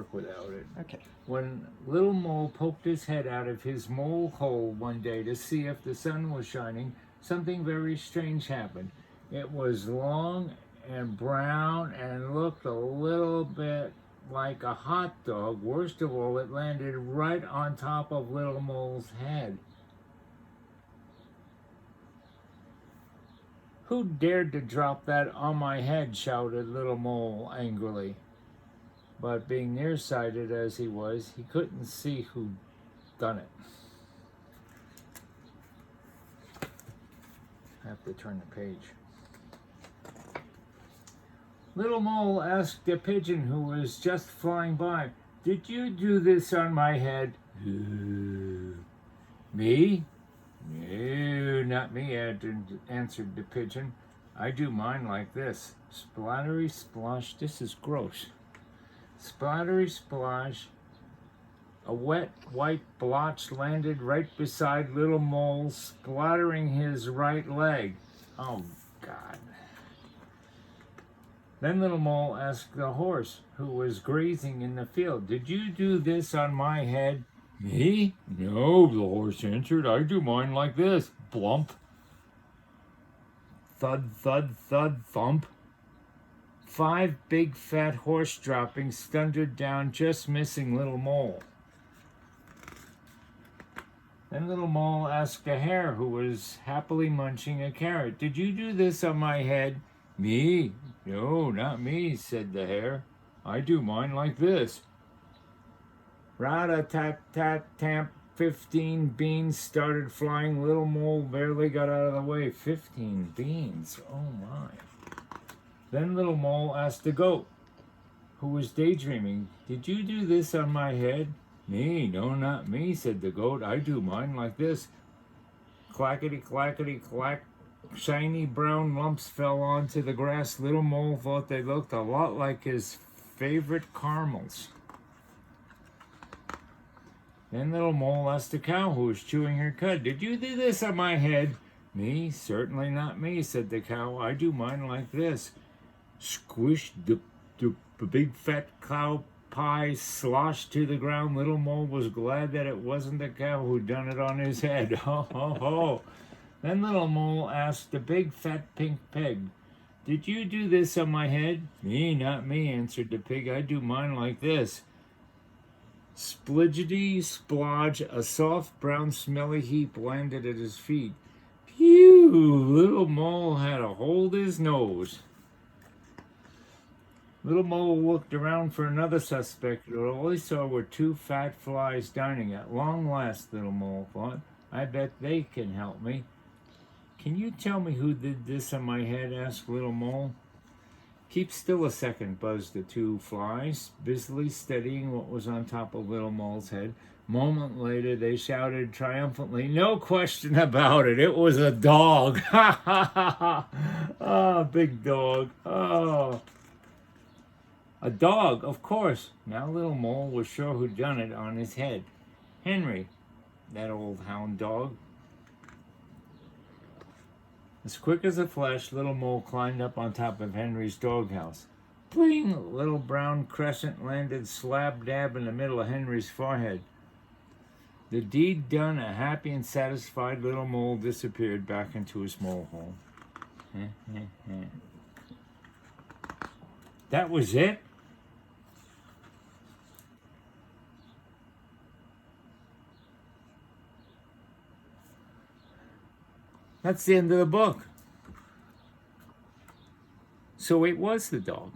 work without it. Okay. When Little Mole poked his head out of his mole hole one day to see if the sun was shining, something very strange happened. It was long and brown and looked a little bit like a hot dog. Worst of all, it landed right on top of Little Mole's head. "Who dared to drop that on my head?" shouted Little Mole angrily. But being nearsighted as he was, he couldn't see who'd done it. I have to turn the page. Little Mole asked a pigeon who was just flying by, "Did you do this on my head?" "Me? No, not me," answered the pigeon. "I do mine like this. Splattery splosh." This is gross. Splattery splosh. A wet white blotch landed right beside Little Mole, splattering his right leg. Oh, God. Then Little Mole asked the horse, who was grazing in the field, "Did you do this on my head?" "Me? No," the horse answered. "I do mine like this. Blump." Thud, thud, thud, thump. 5 big fat horse droppings thundered down, just missing Little Mole. Then Little Mole asked a hare who was happily munching a carrot, "Did you do this on my head?" "Me? No, not me," said the hare. "I do mine like this." Rat-a-tat-tat-tamp, 15 beans started flying. Little Mole barely got out of the way. 15 beans, oh my. Then Little Mole asked the goat, who was daydreaming, "Did you do this on my head?" "Me? No, not me," said the goat. "I do mine like this." Clackety, clackety, clack. Shiny brown lumps fell onto the grass. Little Mole thought they looked a lot like his favorite caramels. Then Little Mole asked the cow who was chewing her cud, "Did you do this on my head?" "Me? Certainly not me," said the cow. "I do mine like this." Squish, dup, dup, a big fat cow pie sloshed to the ground. Little Mole was glad that it wasn't the cow who done it on his head. Ho, ho, ho. Then Little Mole asked the big fat pink pig, "Did you do this on my head?" "Me? Not me," answered the pig. "I do mine like this." Splidgety splodge, a soft brown smelly heap landed at his feet. Phew! Little Mole had to hold his nose. Little Mole looked around for another suspect, but all he saw were 2 fat flies dining. At long last, Little Mole thought, "I bet they can help me." "Can you tell me who did this on my head?" asked Little Mole. "Keep still a second," buzzed the 2 flies, busily studying what was on top of Little Mole's head. A moment later, they shouted triumphantly, "No question about it, it was a dog!" Ha ha ha ha! Oh, big dog. Oh. A dog, of course. Now Little Mole was sure who'd done it on his head. Henry, that old hound dog. As quick as a flash, Little Mole climbed up on top of Henry's doghouse. Bling! A little brown crescent landed slab dab in the middle of Henry's forehead. The deed done, a happy and satisfied Little Mole disappeared back into his mole hole. That was it? That's the end of the book. So it was the dog.